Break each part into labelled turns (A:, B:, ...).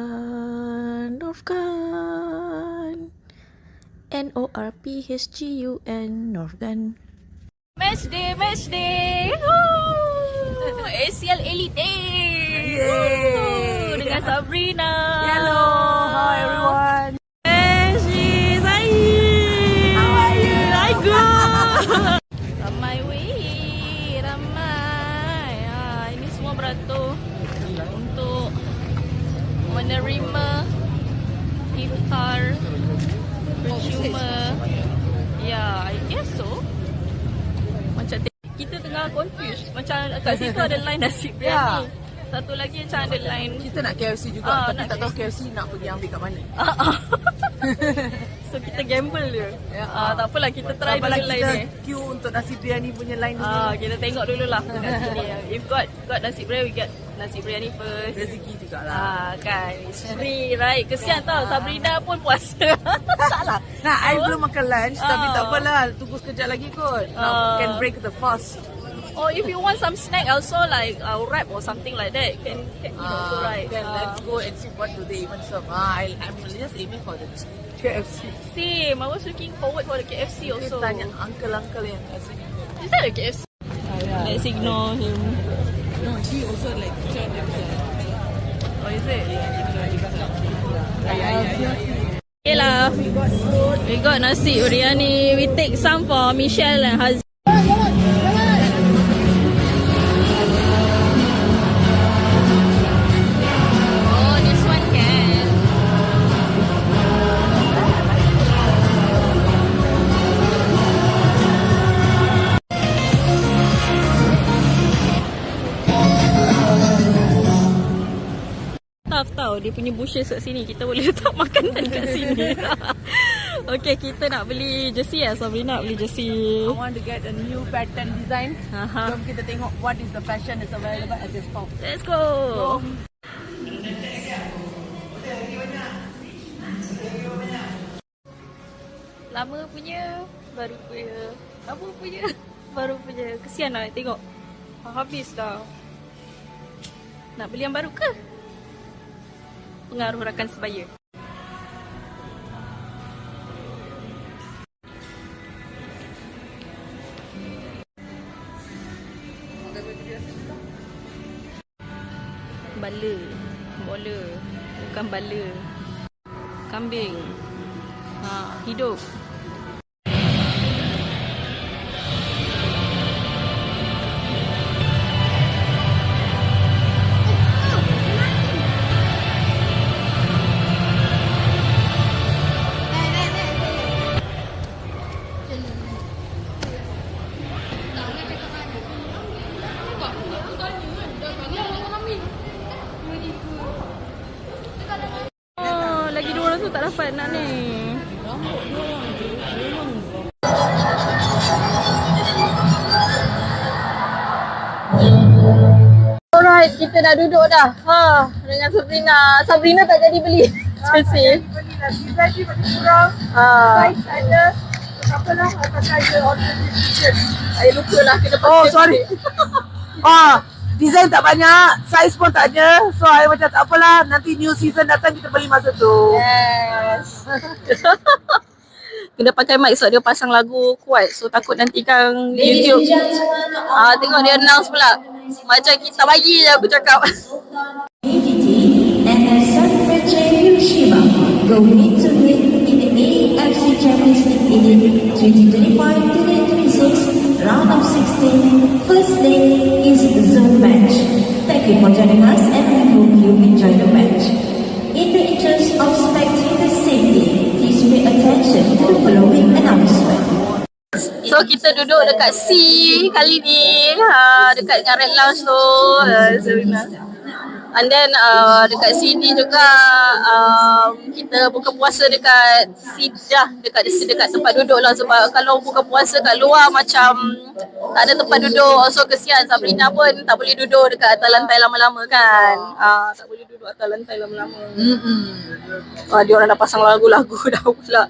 A: Norfgan, Norfgan. Norphgun, Norfgan. Match day, match day. Woo! ACL Elite Day.
B: Yay!
A: Dengan Sabrina.
B: Hello, how everyone?
A: Hey, she's hi.
B: How are you?
A: I good. Ramai weh, ramai. Ini semua beratur untuk menerima iftar percuma. Ya, I guess so. Macam kita tengah confused. Macam kat situ ada line nasi biryani. Satu lagi macam ada line.
B: Kita nak KFC juga, tapi tak tahu KFC nak pergi ambil kat mana.
A: So kita gamble je. Tak apalah, kita try dulu line
B: kita
A: ni.
B: queue untuk nasi biryani punya line dulu.
A: Kita tengok dululah kat sini. If got nasi biryani, we get nasi biryani first.
B: Rezeki jugalah.
A: Kan, it's free, right? Kesian tau, Sabrina pun puasa.
B: Taklah. Nah, I belum makan lunch, tapi tak apalah. Tunggu sekejap lagi kot. Can break the fast.
A: Or if you want some snack also, like wrap or something like that, can eat also, right?
B: Then let's go and see what do they even serve. I'm just aiming for the KFC.
A: Same, I was looking forward for the KFC also.
B: Kita tanya uncle-uncle yang kat sini.
A: Is that a KFC? Let's ignore him.
B: No, he also like joined themselves.
A: Oh, is it?
B: Yeah.
A: Okay lah. We got nasi biryani. We take some for Michelle and Haziq. Oh, this one can. Tough tau, dia punya bushes kat sini. Kita boleh letak makanan kat sini. Okay, kita nak beli jersey lah. Sabrina nak beli jersey.
B: I want to get a new pattern design.
A: Aha.
B: Jom kita tengok what is the fashion is available at this store.
A: Let's go. Lama punya, baru punya. Lama punya, baru punya. Kesian lah tengok. Habis dah. Nak beli yang baru ke? Pengaruh rakan sebaya. Bala, bola, bukan bala. Kambing. Hidup. Lagi dua orang tu tak dapat nak ni. Alright, kita dah duduk dah. Dengan Sabrina. Sabrina tak jadi beli. Jersey.
B: Gaji bagi kurang. Size ada. Apalah, atas ada order t-shirt.
A: Saya lupa lah kena pakai.
B: Oh, sorry. Design tak banyak, size pun tak ada. So, I macam tak apalah. Nanti new season datang kita beli masa tu.
A: Yes. Kena pakai mic sebab dia pasang lagu kuat. So takut nanti kan YouTube. Tengok dia announce pula. Macam kita bagi je aku cakap.
C: And Sanfrecce Hiroshima go head to head in the AFC Champions League in 2025-2026 round of 16. First day is the zone match. Thank you for joining us and we hope you enjoy the match. In the interest of spectator safety, please pay attention to the following announcement.
A: So kita duduk dekat C kali ni, dekat dengan Red Lounge tu. And then dekat sini juga kita buka puasa dekat Sidah, dekat tempat duduk lah. Sebab kalau buka puasa kat luar macam tak ada tempat duduk. So kesian Sabrina pun tak boleh duduk dekat atas lantai lama-lama kan. Tak boleh duduk atas lantai lama-lama. Dia orang dah pasang lagu-lagu dah pula.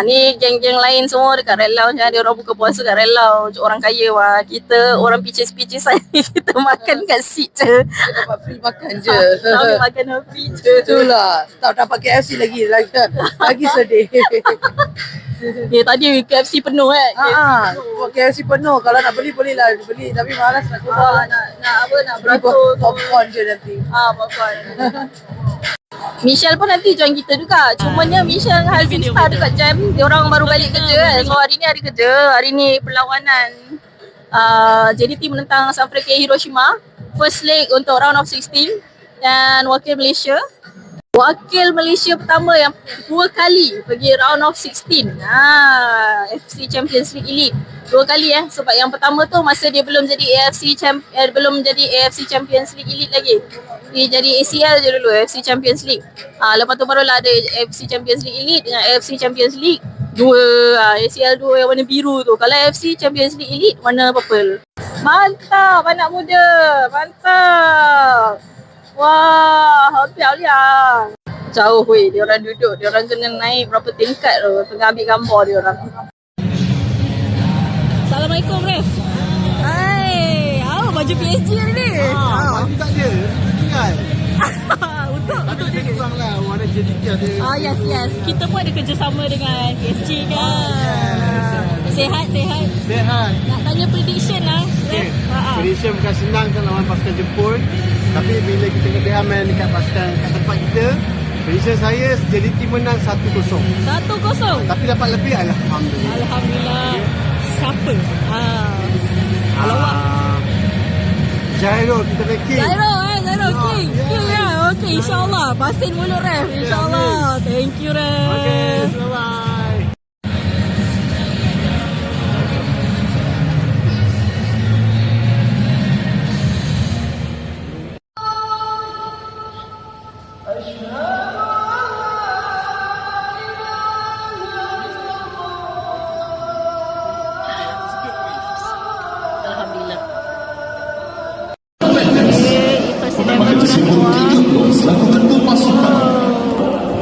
A: Ni geng-geng lain semua dekat Relau macam dia orang buka puasa kat Relau. Orang kaya wah. Kita orang picis-picis saya kita makan kat seat je.
B: Dapat free makan je.
A: Kami makan free je.
B: Itulah. Tak dapat KFC lagi sedih.
A: Tadi KFC penuh
B: KFC penuh. Kalau nak belilah beli. Tapi malas nak keluar.
A: Nak
B: Beli
A: beratur.
B: popcorn je nanti.
A: Popcorn. Michelle pun nanti join kita juga. Cumanya Michelle dengan Hazim Star dekat jam. Dia orang baru balik kerja kan. So hari ni hari kerja. Hari ni perlawanan JDT menentang Sanfrecce Hiroshima. First leg untuk round of 16. Dan wakil Malaysia. Wakil Malaysia pertama yang 2 kali pergi round of 16. FC Champions League Elite. 2 kali sebab yang pertama tu masa dia belum jadi AFC Champions League Elite lagi. Dia jadi ACL je dulu, AFC Champions League. Lepas tu barulah ada AFC Champions League Elite dengan AFC Champions League 2. ACL 2 yang warna biru tu. Kalau AFC Champions League Elite warna purple. Mantap anak muda. Mantap. Wah, hotel liang. Jauh weh, dia orang duduk. Dia orang kena naik berapa tingkat tu. Tengah ambil gambar dia orang. Assalamualaikum, Ref. Hai. Baju PSG hari ni.
D: Baju tak ada. Tinggal.
A: Untuk
D: dia kurang lah. Warna JDT ada.
A: Yes. Kita pun ada kerjasama dengan PSG kan. Sehat. Nak tanya prediction lah.
D: Okay. Prediction bukan senang kan lawan pasukan Jepun. Tapi bila kita kena main dekat pasukan kat tempat kita, prediction saya JDT menang 1-0.
A: 1-0.
D: Tapi dapat lebih alhamdulillah.
A: Alhamdulillah. Siapa?
D: Jairo kita backing.
A: Jairo King. King ya. Okey, insya-Allah. Pasin mulut Ref. Insya-Allah. Thank you Ref.
D: Okay, bye.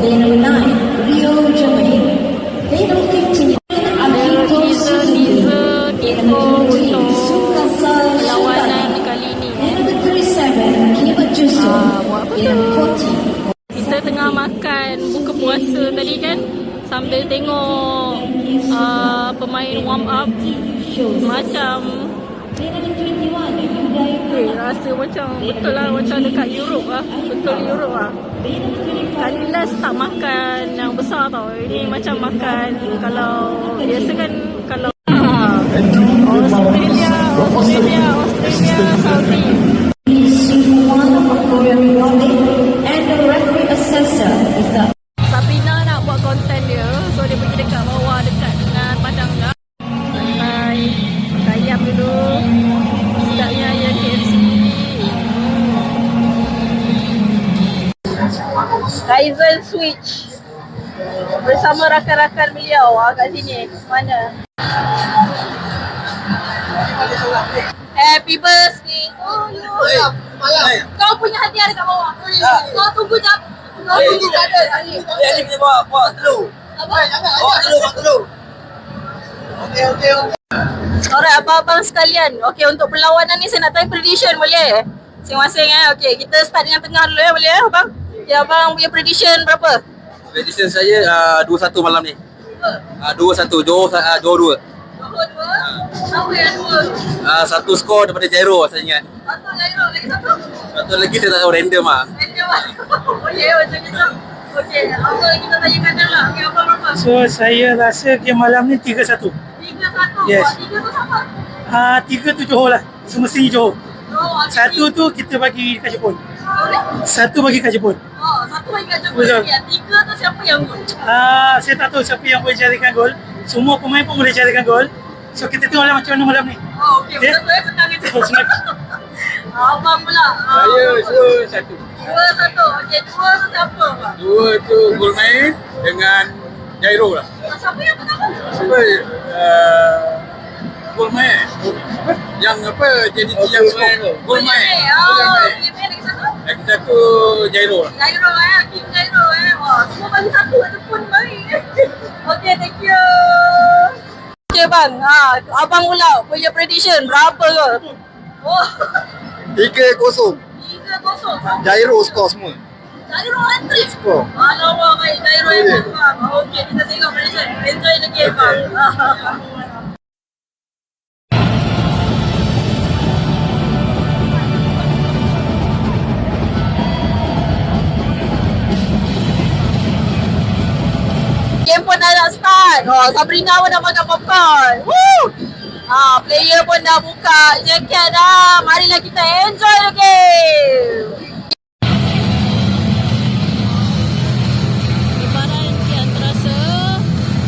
C: Player number 9, Rio, Germany. Player number 15, Alberto Suzuki. Player number 20, Sukasa Shibata. Player number 37, Kibat Juso. Player number 40.
A: Kita tengah makan buka puasa tadi kan. Sambil tengok pemain warm up. Macam rasa macam betul lah macam dekat Europe lah. Betul Europe lah. Kali last tak makan yang besar tau. Ini macam makan kalau biasa kan kalau Australia, Saudi.
C: And the referee assessor is the
A: Sapina nak buat konten dia. So dia pergi dekat bawah dekat dengan padang dah. Santai. Makan ayam dulu. Sedapnya ayam KFC. Kaizen Switch bersama rakan-rakan beliau kat sini. Mana? Happy birthday to you. Kau punya hadiah dekat bawah. Kau tunggu jap. Kau tunggu tak ada.
E: Ni kita bawa telur. Bawa telur. Okey.
A: Alright, abang-abang sekalian. Okey, untuk perlawanan ni saya nak tanya prediction boleh? Masing-masing Okey, kita start dengan tengah dulu boleh abang? Ya, abang punya prediction berapa?
E: Prediction saya 2-1 malam ni. 2-1, Johor 2.
A: Johor 2. Apa yang 2?
E: Satu skor daripada Jairo saya ingat.
A: Satu Jairo, lagi satu?
E: Satu lagi saya tak tahu, random ah.
A: Random lah. Okey, macam gitu. Okey, apa kita tanyakan dah lah. Okey, abang berapa?
F: So saya rasa game malam ni 3-1.
A: 3-1?
F: Yes.
A: 3 tu siapa?
F: 3 tu Johor lah. Semestinya Johor.
A: Oh,
F: Satu tu kita bagi kat Jepun. Satu bagi kat Jepun.
A: Oh, satu bagi kat Jepun.
F: Betul.
A: 3 tu siapa yang gol?
F: Saya tak tahu siapa yang boleh carikan gol. Semua pemain pun boleh carikan gol. So kita tengoklah macam mana malam ni.
A: Oh, okey.
F: Okay.
A: Betul senang itu.
F: Senang.
A: Abang pula.
E: Saya 2-1.
A: 2-1. Okey, 2 tu siapa, Abang?
E: 2 tu Gulmai dengan Jairo lah.
A: Siapa yang pertama?
E: Apa Gulmai yang apa JDT yang Gulmai.
A: Lagi satu?
E: Lagi satu Jairo lah.
A: Jairo King Jairo Wah, semua bagi satu ataupun baik. Okey, thank abang. Abang pula punya prediction berapa ke? Oh.
G: 3-0.
A: 3-0.
G: Jairo skor semua.
A: Jairo hat-trick.
G: Skor.
A: Alamak, baik. Jairo hat-trick bang. Okey, kita tengok prediction. Enjoy the game bang. Game pun dah nak start. Sabrina pun dah makan popcorn. Woo! Player pun dah buka jaket dah. Marilah kita enjoy the game. Lebaran kian terasa.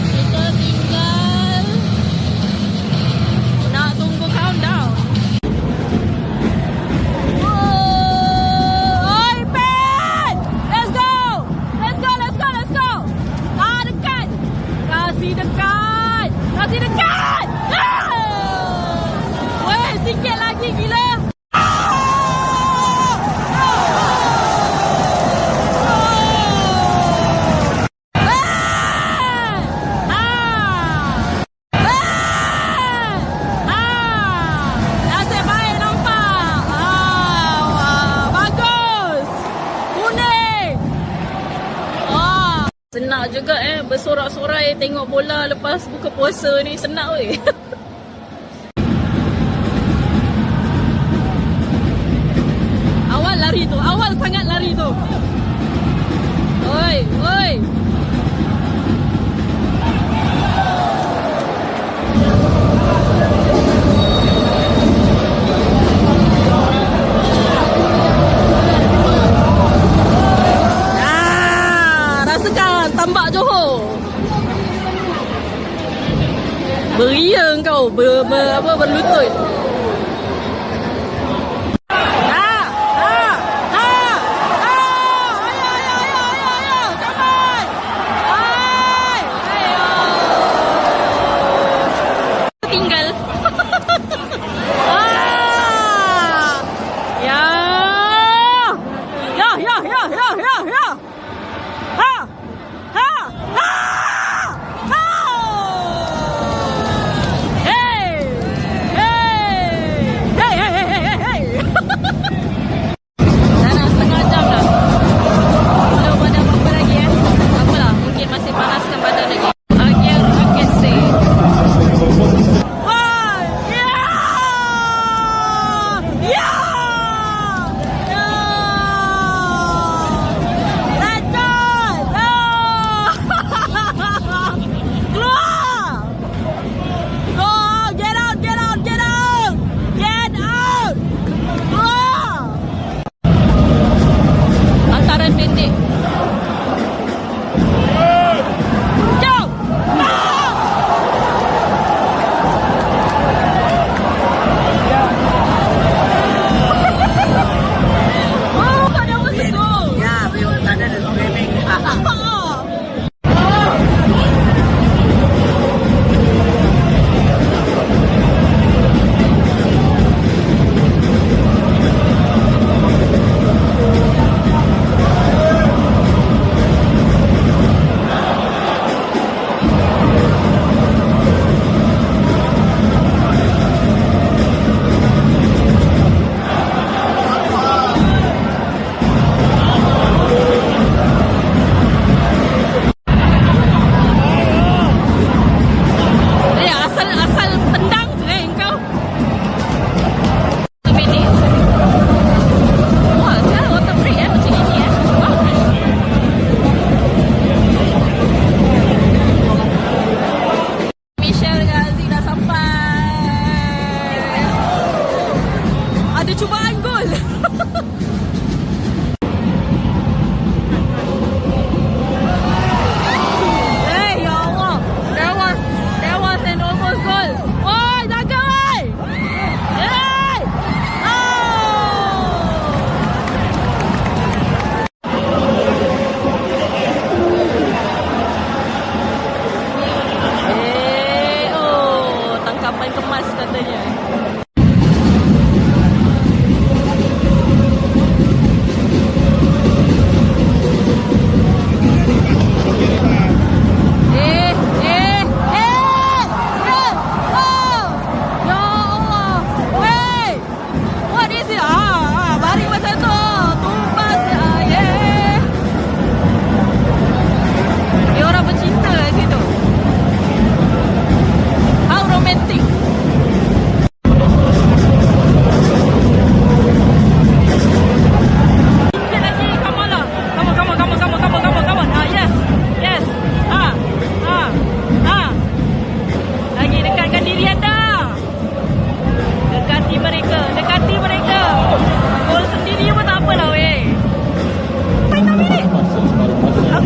A: Kita tinggal nak tunggu countdown. Oi, Pen! Let's go! Let's go, let's go, let's go! Dekat! Kasih dekat! Kasih dekat! Weh, sikit lagi gila! Nasib baik nampak! Bagus! Kuning! Senang juga bersorak-sorai tengok bola lepas buka puasa ni, senang weh. Awal lari tu, awal sangat lari tu. Oi, oi. Rasakan tambak Johor. Beria kau berlutut. Tinggal. Ya. Hey!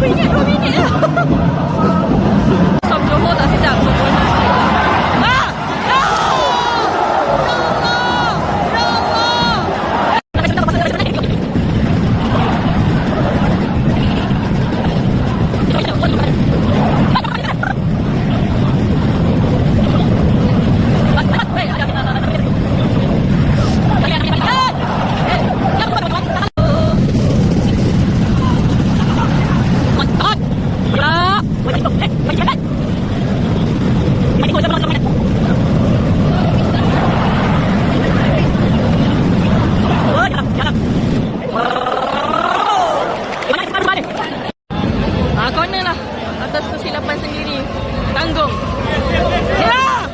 A: minit, 2 minit lah. Som Johor tak sedap. Som Johor tak sedap. Ah! Ya Allah! Ya Allah! Corner lah. Atas kesilapan sendiri. Tanggung. Ya!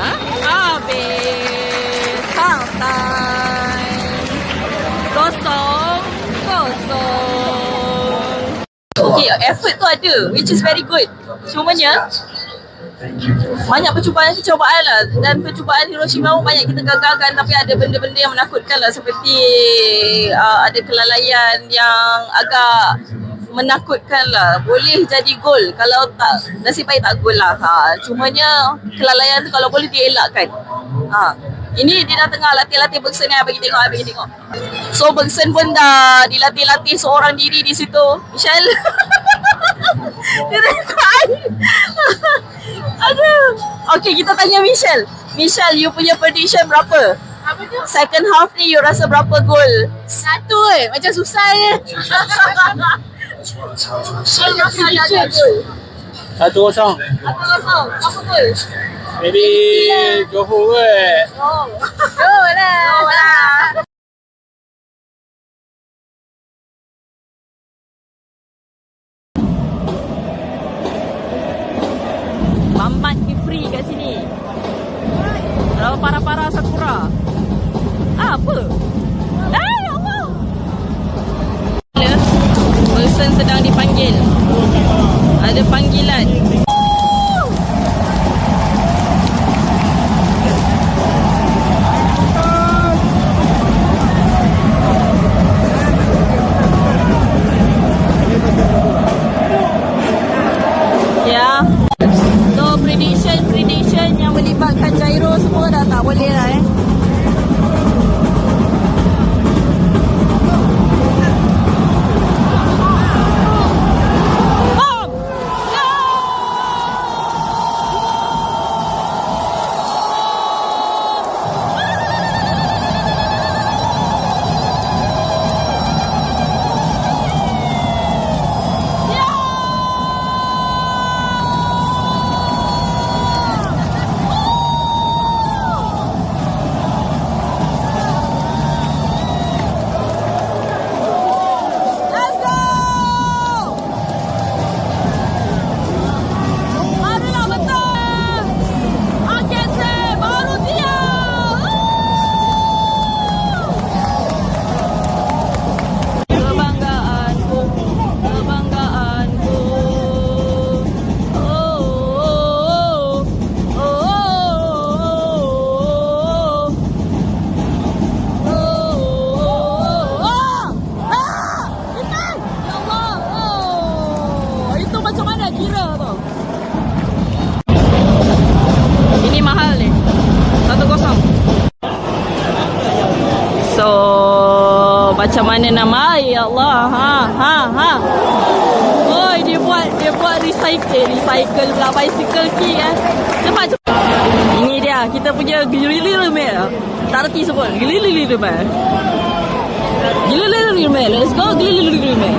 A: Ha? Habis. Half time. 0-0. Okay, effort tu ada, which is very good. Cumanya banyak percubaan lah, dan percubaan Hiroshima pun banyak kita gagalkan, tapi ada benda-benda yang menakutkan lah, seperti ada kelalaian yang agak menakutkan lah. Boleh jadi gol, kalau tak nasib baik tak gol lah. Cumanya kelalaian tu kalau boleh dielakkan. Ini dia dah tengah latih-latih Bergson ni, bagi tengok. So Bergson pun dah dilatih-latih seorang diri di situ. Michelle. Dia tengok. Aduh. Okay, kita tanya Michelle. Michelle, you punya prediction berapa?
G: Apa tu?
A: Second half ni you rasa berapa gol?
G: 1 macam susah je.
F: 1-0.
A: Apa gol?
F: Maybe Johor kot.
G: Go lah.
A: Mamat ni free kat sini. Kalau para-para Sakura. Apa? Ya Allah. Bergson sedang dipanggil. Ada panggilan. Ya. So prediction yang melibatkan gyro semua dah tak boleh lah macam mana nama? Ya Allah. Oi, dia buat recycle pula bicycle key Cepat. Ini dia kita punya Gililirumer. Tak reti sebut. Gililirumer. Let's go Gililirumer.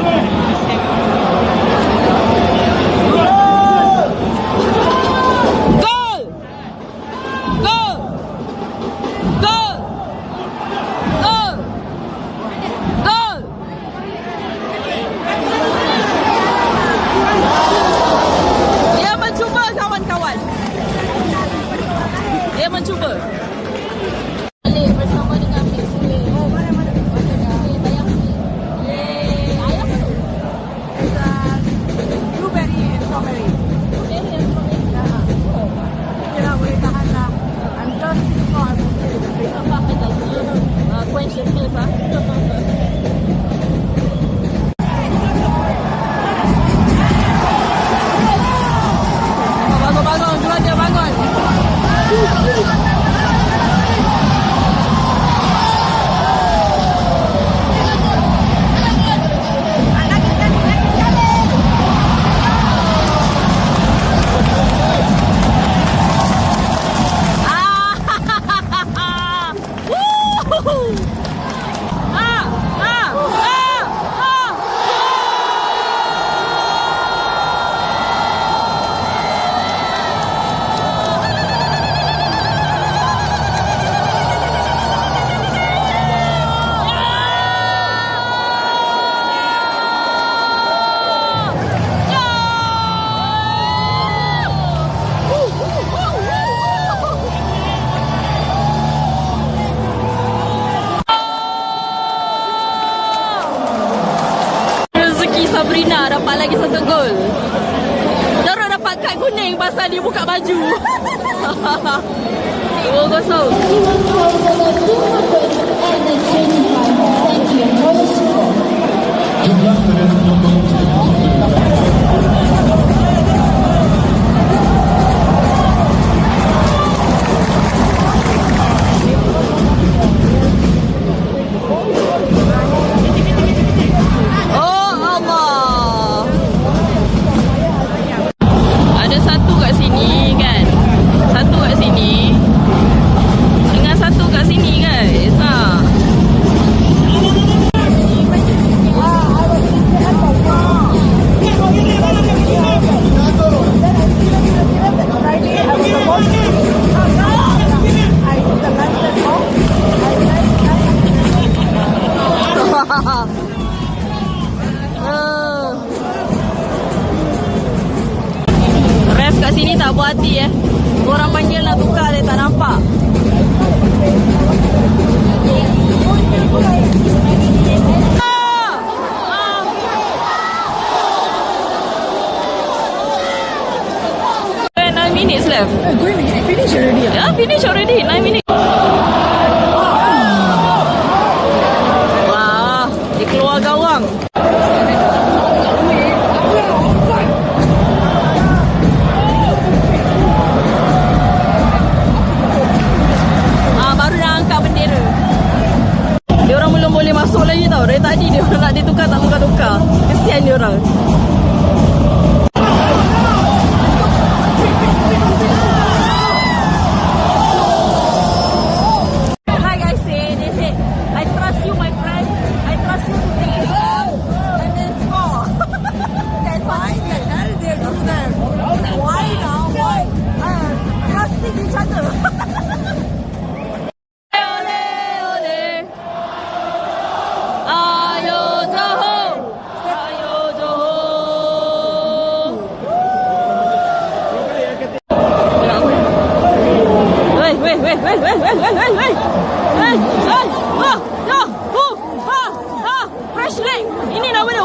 A: Mencuba. Balik bersama dengan Messi. Oh, mana? Bayang sikit. Ayah tu. dapat lagi 1 gol. Jorok dapat kad kuning pasal dia buka baju. 2-0. Oh Allah. Ada 1 kat sini kan. 1 kat sini. Dengan 1 kat sini guys. Ref kat sini tak puas hati Orang panggil nak tukar dia tak nampak. Ah! 9 minutes left.
B: Finish already.
A: Yeah, finish already. 9 minutes. Wah, dia keluar gawang. Baru dah angkat bendera. Dia orang belum boleh masuk lagi tau. Dari tadi dia orang nak ditukar tak tukar-tukar. Kesian dia orang. Like I said, they said, I trust you my friend. I trust you to take it and then score. That's why the hell they do that. Why now? Why? Trusting each other. Fresh leg. Ini nama dia.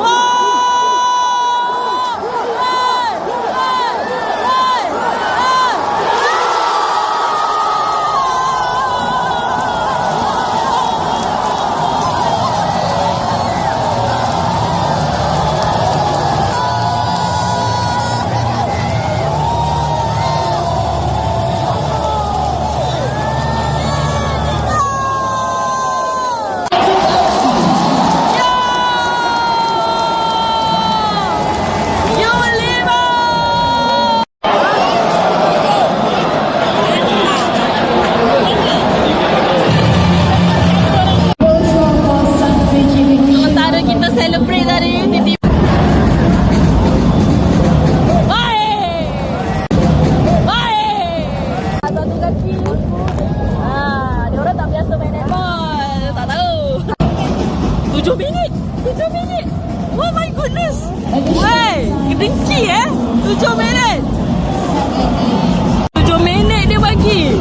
A: Oh my goodness. Wey, dengki 7 minit. 7 minit dia bagi.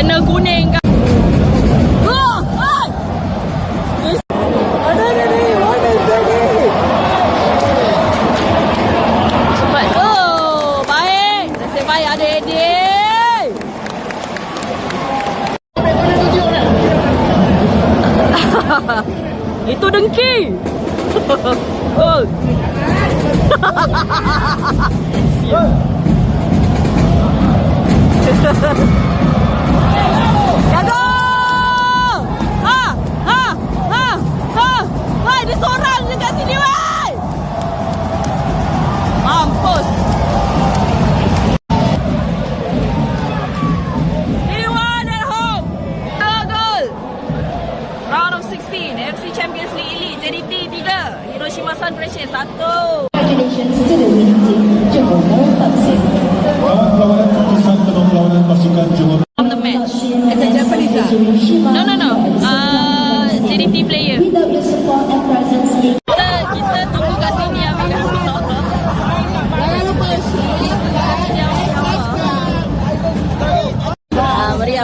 A: Kena kuning kan. Cepat tu. Baik. Nasib baik adik-adik. Itu dengki. Oh. Jago! Hai, dia seorang je kat sini, weh! Mampus! Anyone at home? Goal! Round of 16, FC Champions League Elite, JDT 3, Hiroshima Sun Freshers 1.
C: Congratulations to the winning team, Johor FC.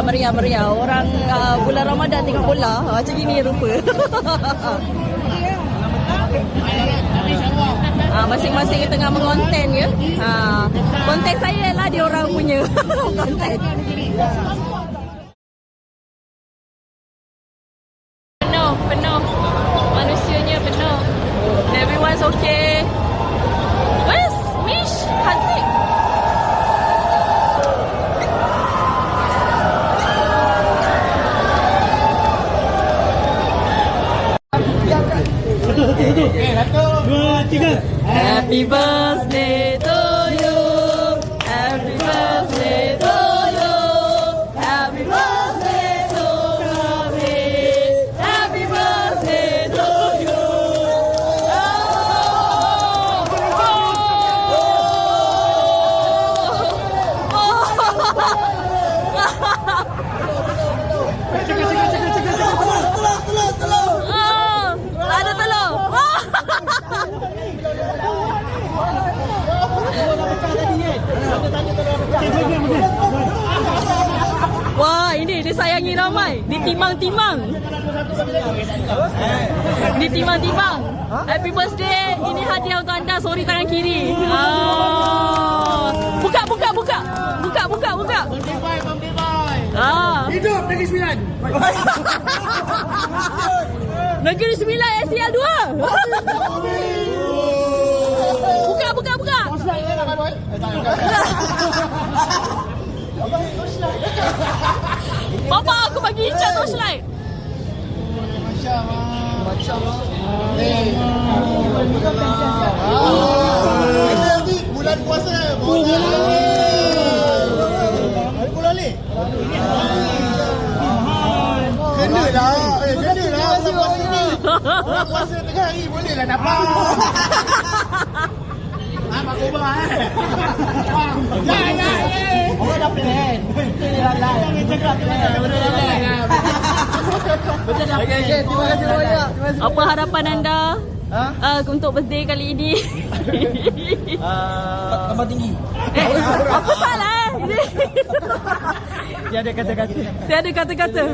A: Meriah. Orang bulan Ramadan tengok bola, macam gini rupa. Masing-masing tengah mengonten ya. Konten saya lah dia orang punya konten. Penuh. Manusianya penuh. Everyone's okay. Where's Mish? Haziq?
F: Dua, tiga.
A: Happy birthday to you. Happy birthday to you. Happy birthday to me. Happy birthday to you. Ada telur. Wah, ini disayangi ramai. Ditimang-timang. Ditimang-timang. Happy birthday. Ini hadiah untuk anda. Sorry tangan kiri. Buka.
F: Hidup Negeri Sembilan.
A: Negeri Sembilan STL 2. Buka. Papa, aku bagi Icat torchlight.
D: Bulan puasa. Kena lah bulan puasa ni. Bulan puasa tengah hari boleh lah dapat. Mak Kobar orang dah plan. Jangan cakap plan. Okay, terima kasih banyak.
A: Apa harapan anda untuk birthday kali ini?
F: Tambah tinggi.
A: Apa salah?
F: Tiada kata-kata.
A: Tiada kata-kata.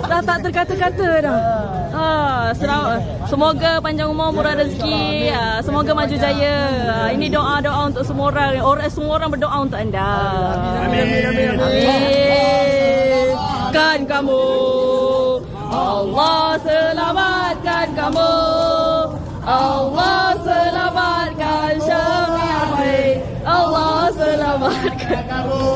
A: Dah tak terkata-kata dah. Semoga panjang umur, murah rezeki. Semoga maju jaya. Ini doa-doa untuk semua orang. Semua orang berdoa untuk anda. Amin. Kan kamu. Allah selamatkan kamu. Allah selamatkan Syafi'i. Allah selamatkan kamu.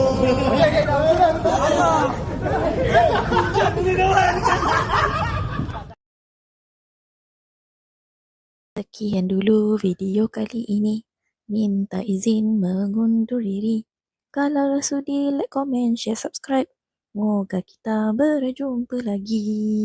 H: Sekian dulu video kali ini. Minta izin mengundur diri. Kalau sudi, like, comment, share, subscribe. Moga kita berjumpa lagi.